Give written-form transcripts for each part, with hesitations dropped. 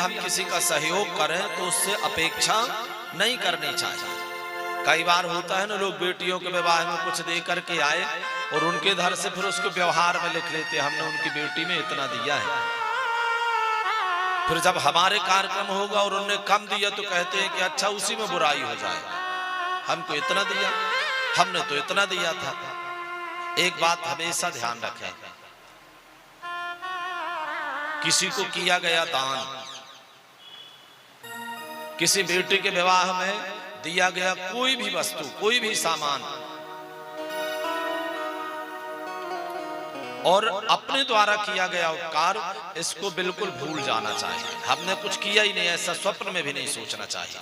हम किसी का सहयोग करें तो उससे अपेक्षा नहीं करनी चाहिए। कई बार होता है ना, लोग बेटियों के विवाह में कुछ दे करके आए और उनके घर से फिर उसको व्यवहार में लिख लेते हमने उनकी बेटी में इतना दिया है। फिर जब हमारे कार्यक्रम होगा और उन्होंने कम दिया तो कहते हैं कि अच्छा उसी में बुराई हो जाए, हमको इतना दिया, हमने तो इतना दिया था। एक बात हमेशा ध्यान रखें, किसी को किया गया दान, किसी बेटी के विवाह में दिया गया कोई भी वस्तु, कोई भी सामान, और अपने द्वारा किया गया उपकार, इसको बिल्कुल भूल जाना चाहिए। हमने कुछ किया ही नहीं, ऐसा स्वप्न में भी नहीं सोचना चाहिए,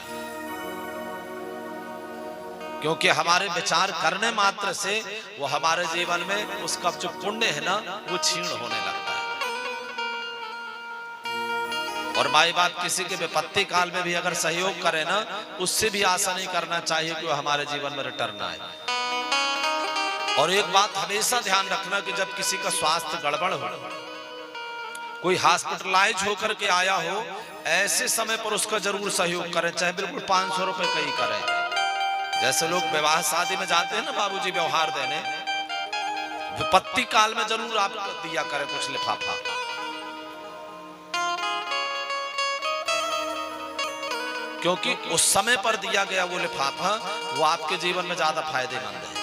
क्योंकि हमारे विचार करने मात्र से वो हमारे जीवन में उसका जो पुण्य है ना, वो क्षीण होने लगता है। और माई बाप किसी के विपत्ति काल में भी अगर सहयोग करे ना, उससे भी आशा नहीं करना चाहिए कि वो हमारे जीवन में रिटर्न आए। और एक बात हमेशा ध्यान रखना कि जब किसी का स्वास्थ्य गड़बड़ हो, कोई हॉस्पिटलाइज होकर के आया हो, ऐसे समय पर उसका जरूर सहयोग करें, चाहे बिल्कुल 500 रुपए का ही करें। जैसे लोग विवाह शादी में जाते हैं ना बाबूजी व्यवहार देने, विपत्ति काल में जरूर आप दिया करें कुछ लिफाफा, क्योंकि उस समय पर दिया गया वो लिफाफा वो आपके जीवन में ज्यादा फायदेमंद है।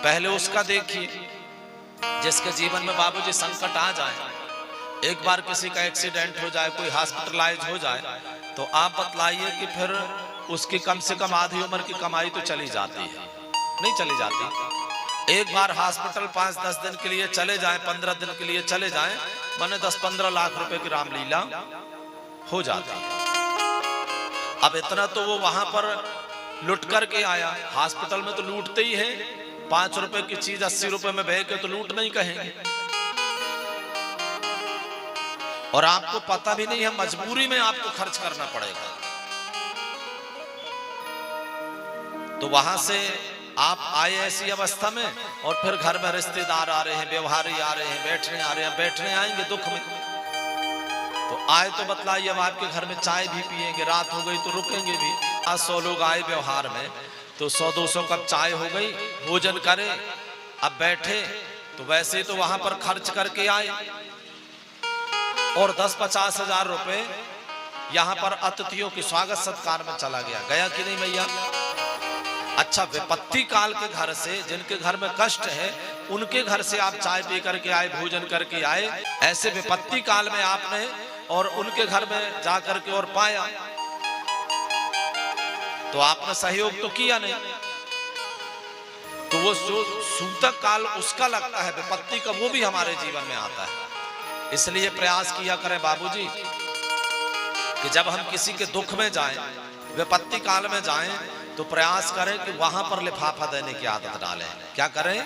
पहले उसका देखिए जिसके जीवन में बाबूजी संकट आ जाए, एक बार किसी का एक्सीडेंट हो जाए, कोई हॉस्पिटलाइज हो जाए, तो आप बतलाइए कि फिर उसकी कम से कम आधी उम्र की कमाई तो चली जाती है, नहीं चली जाती। एक बार हॉस्पिटल 5-10 दिन के लिए चले जाए, 15 दिन के लिए चले जाए, माने 10-15 लाख रुपए की रामलीला हो जाती है। अब इतना तो वो वहां पर लूट करके आया, हॉस्पिटल में तो लूटते ही है, 5 रुपए की चीज 80 रुपए में बेच के तो लूट नहीं कहेंगे। और आपको पता भी नहीं है, मजबूरी में आपको खर्च करना पड़ेगा। तो वहां से आप आए ऐसी अवस्था में, और फिर घर में रिश्तेदार आ रहे हैं, व्यवहारी आ रहे हैं, बैठने आ रहे हैं, बैठने आएंगे दुख में, तो आए तो बतलाइए, अब आपके घर में चाय भी पिएंगे, रात हो गई तो रुकेंगे भी। आज 100 लोग आए व्यवहार में, तो 100-200 कप चाय हो गई, भोजन करे, अब बैठे तो वैसे तो वहां पर खर्च करके आए, और 10-50 हजार रुपए यहां पर अतिथियों के स्वागत सत्कार में चला गया। गया कि नहीं भैया? अच्छा, विपत्ति काल के घर से, जिनके घर में कष्ट है, उनके घर से आप चाय पी करके आए, भोजन करके आए, ऐसे विपत्ति काल में आपने और उनके घर में जाकर के और पाया, तो आपने सहयोग तो किया नहीं। तो वो जो सूतक काल उसका लगता है, विपत्ति का, वो भी हमारे जीवन में आता है। इसलिए प्रयास किया करें बाबूजी कि जब हम किसी के दुख में जाएं, विपत्ति काल में जाएं, तो प्रयास करें कि वहां पर लिफाफा देने की आदत डालें। क्या करें?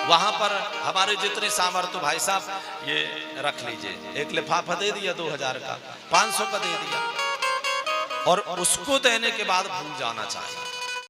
वहां पर हमारे जितनी सामर्थ्य, भाई साहब ये रख लीजिए, एक लिफाफा दे दिया 2000 का, 500 का दे दिया, और उसको देने के बाद भूल जाना चाहिए।